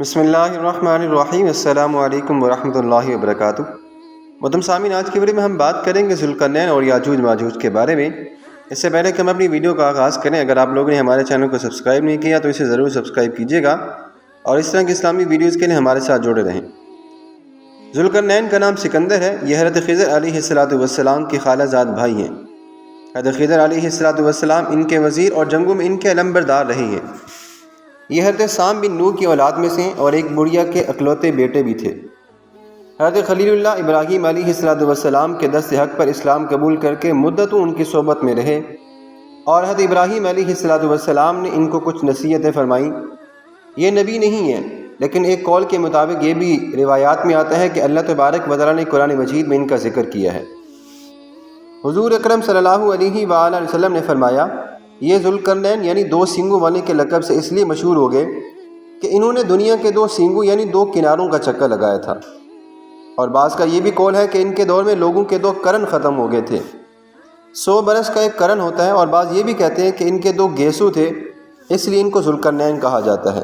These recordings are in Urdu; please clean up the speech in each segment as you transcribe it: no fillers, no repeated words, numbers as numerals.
بسم اللہ الرحمن الرحیم۔ السلام علیکم ورحمۃ اللہ وبرکاتہ۔ محترم سامعین، آج کی ویڈیو میں ہم بات کریں گے ذوالقرنین اور یاجوج ماجوج کے بارے میں۔ اس سے پہلے کہ ہم اپنی ویڈیو کا آغاز کریں، اگر آپ لوگوں نے ہمارے چینل کو سبسکرائب نہیں کیا تو اسے ضرور سبسکرائب کیجیے گا اور اس طرح کی اسلامی ویڈیوز کے لیے ہمارے ساتھ جڑے رہیں۔ ذوالقرنین کا نام سکندر ہے۔ یہ حضرت خضر علیہ السلام کی خالہ زاد بھائی ہیں۔ حضرت خضر علیہ السلام ان کے وزیر اور جنگوں میں ان کے علمبردار رہے ہیں۔ یہ حضرت سام بن نوح کی اولاد میں سے اور ایک بڑھیا کے اکلوتے بیٹے بھی تھے۔ حضرت خلیل اللہ ابراہیم علیہ السلام کے دست حق پر اسلام قبول کر کے مدتوں ان کی صحبت میں رہے، اور حضرت ابراہیم علیہ السلام نے ان کو کچھ نصیحتیں فرمائیں۔ یہ نبی نہیں ہے، لیکن ایک قول کے مطابق یہ بھی روایات میں آتا ہے کہ اللہ تبارک و تعالیٰ نے قرآن مجید میں ان کا ذکر کیا ہے۔ حضور اکرم صلی اللہ علیہ وآلہ وسلم نے فرمایا، یہ ذوالقرنین یعنی دو سینگوں والے کے لقب سے اس لیے مشہور ہو گئے کہ انہوں نے دنیا کے دو سینگوں یعنی دو کناروں کا چکر لگایا تھا، اور بعض کا یہ بھی قول ہے کہ ان کے دور میں لوگوں کے دو قرن ختم ہو گئے تھے۔ 100 برس کا ایک قرن ہوتا ہے، اور بعض یہ بھی کہتے ہیں کہ ان کے دو گیسو تھے، اس لیے ان کو ذوالقرنین کہا جاتا ہے۔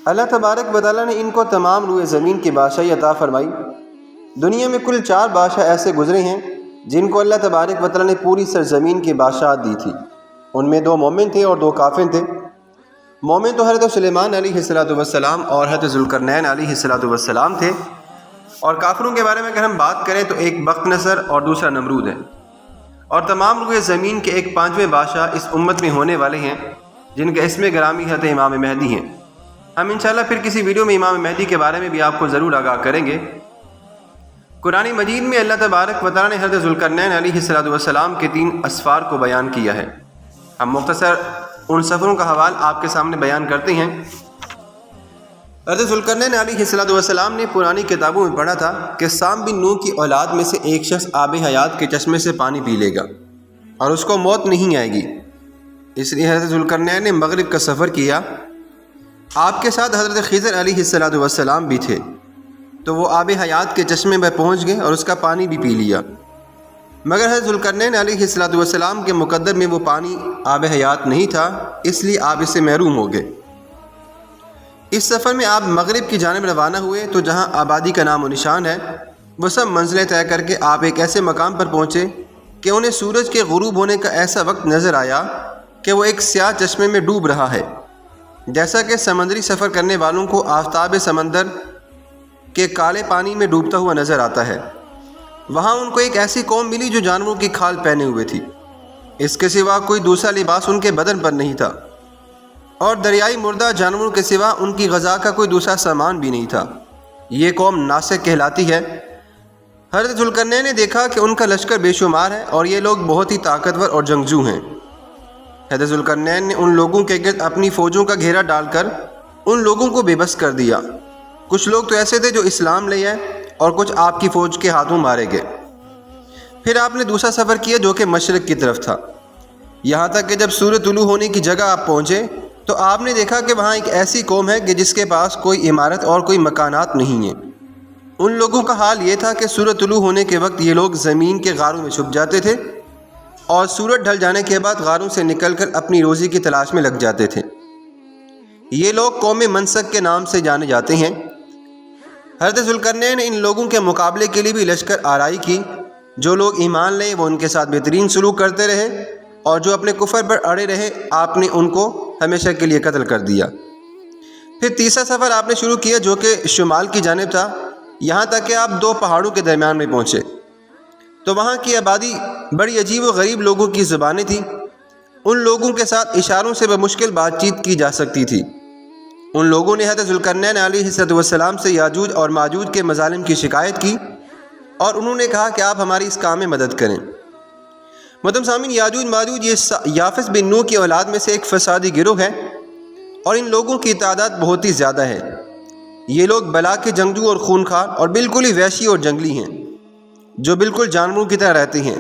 اللہ تبارک و تعالیٰ نے ان کو تمام روئے زمین کی بادشاہی عطا فرمائی۔ دنیا میں کل 4 بادشاہ ایسے گزرے ہیں جن کو اللہ تبارک و تعالیٰ نے پوری سرزمین کی بادشاہت دی تھی۔ ان میں 2 مومن تھے اور 2 کافر تھے۔ مومن تو حضرت سلیمان علیہ السلام اور حضرت ذوالقرنین علیہ السلام تھے، اور کافروں کے بارے میں اگر ہم بات کریں تو ایک بخت نصر اور دوسرا نمرود ہے، اور تمام روئے زمین کے ایک 5ویں بادشاہ اس امت میں ہونے والے ہیں جن کا اسم گرامی حضرت امام مہدی ہیں۔ ہم انشاءاللہ پھر کسی ویڈیو میں امام مہدی کے بارے میں بھی آپ کو ضرور آگاہ کریں گے۔ قرآن مجید میں اللہ تبارک و تعالیٰ نے حضرت ذوالقرنین علیہ السلام کے 3 اسفار کو بیان کیا ہے۔ ہم مختصر ان سفروں کا حوالہ آپ کے سامنے بیان کرتے ہیں۔ حضرت ذوالقرنین علیہ السلام نے پرانی کتابوں میں پڑھا تھا کہ سام بن نوح کی اولاد میں سے ایک شخص آب حیات کے چشمے سے پانی پی لے گا اور اس کو موت نہیں آئے گی۔ اس لیے حضرت ذوالقرنین نے مغرب کا سفر کیا۔ آپ کے ساتھ حضرت خضر علیہ السلام بھی تھے، تو وہ آب حیات کے چشمے پر پہنچ گئے اور اس کا پانی بھی پی لیا، مگر حضرت ذوالقرنین علیہ السلام کے مقدر میں وہ پانی آب حیات نہیں تھا، اس لیے آپ اس سے محروم ہو گئے۔ اس سفر میں آپ مغرب کی جانب روانہ ہوئے تو جہاں آبادی کا نام و نشان ہے، وہ سب منزلیں طے کر کے آپ ایک ایسے مقام پر پہنچے کہ انہیں سورج کے غروب ہونے کا ایسا وقت نظر آیا کہ وہ ایک سیاہ چشمے میں ڈوب رہا ہے، جیسا کہ سمندری سفر کرنے والوں کو آفتاب سمندر کے کالے پانی میں ڈوبتا ہوا نظر آتا ہے۔ وہاں ان کو ایک ایسی قوم ملی جو جانوروں کی کھال پہنے ہوئے تھی، اس کے سوا کوئی دوسرا لباس ان کے بدن پر نہیں تھا، اور دریائی مردہ جانوروں کے سوا ان کی غذا کا کوئی دوسرا سامان بھی نہیں تھا۔ یہ قوم ناسک کہلاتی ہے۔ حضرت ذوالقرنین نے دیکھا کہ ان کا لشکر بے شمار ہے اور یہ لوگ بہت ہی طاقتور اور جنگجو ہیں۔ حضرت ذوالقرنین نے ان لوگوں کے گرد اپنی فوجوں کا گھیرا ڈال کر ان لوگوں کو بے بس کر دیا۔ کچھ لوگ تو ایسے تھے جو اسلام لے آئے اور کچھ آپ کی فوج کے ہاتھوں مارے گئے۔ پھر آپ نے دوسرا سفر کیا جو کہ مشرق کی طرف تھا، یہاں تک کہ جب سورج طلوع ہونے کی جگہ آپ پہنچے تو آپ نے دیکھا کہ وہاں ایک ایسی قوم ہے کہ جس کے پاس کوئی عمارت اور کوئی مکانات نہیں ہیں۔ ان لوگوں کا حال یہ تھا کہ سورج طلوع ہونے کے وقت یہ لوگ زمین کے غاروں میں چھپ جاتے تھے، اور سورج ڈھل جانے کے بعد غاروں سے نکل کر اپنی روزی کی تلاش میں لگ جاتے تھے۔ یہ لوگ قوم منسک کے نام سے جانے جاتے ہیں۔ حضرت ذوالقرنین نے ان لوگوں کے مقابلے کے لیے بھی لشکر آرائی کی۔ جو لوگ ایمان لے وہ ان کے ساتھ بہترین سلوک کرتے رہے، اور جو اپنے کفر پر اڑے رہے آپ نے ان کو ہمیشہ کے لیے قتل کر دیا۔ پھر تیسرا سفر آپ نے شروع کیا جو کہ شمال کی جانب تھا، یہاں تک کہ آپ 2 پہاڑوں کے درمیان میں پہنچے تو وہاں کی آبادی بڑی عجیب و غریب لوگوں کی زبانیں تھیں۔ ان لوگوں کے ساتھ اشاروں سے بمشکل بات چیت کی جا سکتی تھی۔ ان لوگوں نے حضرت ذوالقرنین علیہ السلام سے یاجوج اور ماجوج کے مظالم کی شکایت کی، اور انہوں نے کہا کہ آپ ہماری اس کام میں مدد کریں۔ محترم سامعین، یاجوج ماجوج یہ یافس بن نوح کی اولاد میں سے ایک فسادی گروہ ہے، اور ان لوگوں کی تعداد بہت ہی زیادہ ہے۔ یہ لوگ بلا کے جنگجو اور خونخوار اور بالکل ہی وحشی اور جنگلی ہیں، جو بالکل جانوروں کی طرح رہتے ہیں۔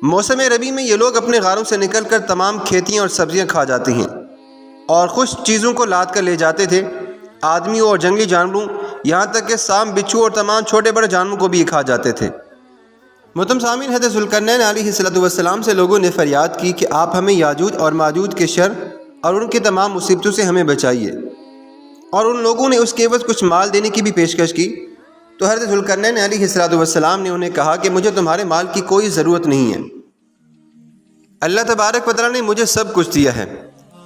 موسم ربیع میں یہ لوگ اپنے غاروں سے نکل کر تمام کھیتیاں اور سبزیاں کھا جاتے ہیں، اور خشک چیزوں کو لاد کر لے جاتے تھے، آدمیوں اور جنگلی جانوروں، یہاں تک کہ سام، بچھو اور تمام چھوٹے بڑے جانوروں کو بھی کھا جاتے تھے۔ محترم سامعین، حضرت ذوالقرنین علیہ السلام سے لوگوں نے فریاد کی کہ آپ ہمیں یاجوج اور ماجوج کے شر اور ان کی تمام مصیبتوں سے ہمیں بچائیے۔ اور ان لوگوں نے اس کے عوض کچھ مال دینے کی بھی پیشکش کی، تو حضرت ذوالقرنین علیہ السلام نے انہیں کہا کہ مجھے تمہارے مال کی کوئی ضرورت نہیں ہے، اللہ تبارک و تعالیٰ نے مجھے سب کچھ دیا ہے،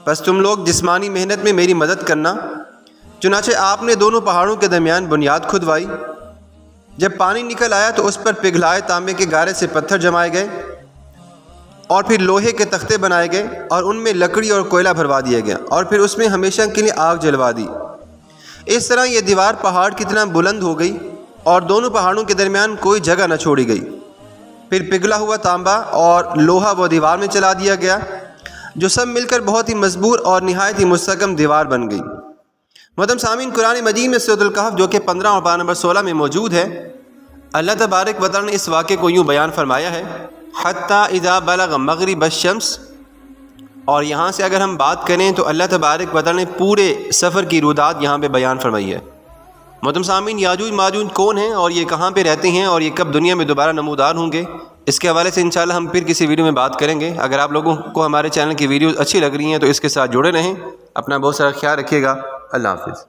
بس تم لوگ جسمانی محنت میں میری مدد کرنا۔ چنانچہ آپ نے دونوں پہاڑوں کے درمیان بنیاد کھدوائی، جب پانی نکل آیا تو اس پر پگھلائے تانبے کے گارے سے پتھر جمائے گئے اور پھر لوہے کے تختے بنائے گئے اور ان میں لکڑی اور کوئلہ بھروا دیا گیا اور پھر اس میں ہمیشہ کے لیے آگ جلوا دی۔ اس طرح یہ دیوار پہاڑ کی طرح بلند ہو گئی اور دونوں پہاڑوں کے درمیان کوئی جگہ نہ چھوڑی گئی۔ پھر پگھلا ہوا تانبا اور لوہا وہ دیوار میں چلا دیا گیا، جو سب مل کر بہت ہی مضبوط اور نہایت ہی مستحکم دیوار بن گئی۔ محترم سامعین، قرآن مجید میں سورۃ الکہف جو کہ 15 اور پارہ نمبر 16 میں موجود ہے، اللہ تبارک و تعالیٰ نے اس واقعے کو یوں بیان فرمایا ہے، حتیٰ اذا بلغ مغرب الشمس، اور یہاں سے اگر ہم بات کریں تو اللہ تبارک و تعالیٰ نے پورے سفر کی رودات یہاں پہ بیان فرمائی ہے۔ محترم سامعین، یاجوج ماجوج کون ہیں اور یہ کہاں پہ رہتے ہیں اور یہ کب دنیا میں دوبارہ نمودار ہوں گے، اس کے حوالے سے انشاءاللہ ہم پھر کسی ویڈیو میں بات کریں گے۔ اگر آپ لوگوں کو ہمارے چینل کی ویڈیوز اچھی لگ رہی ہیں تو اس کے ساتھ جڑے رہیں۔ اپنا بہت سارا خیال رکھیے گا۔ اللہ حافظ۔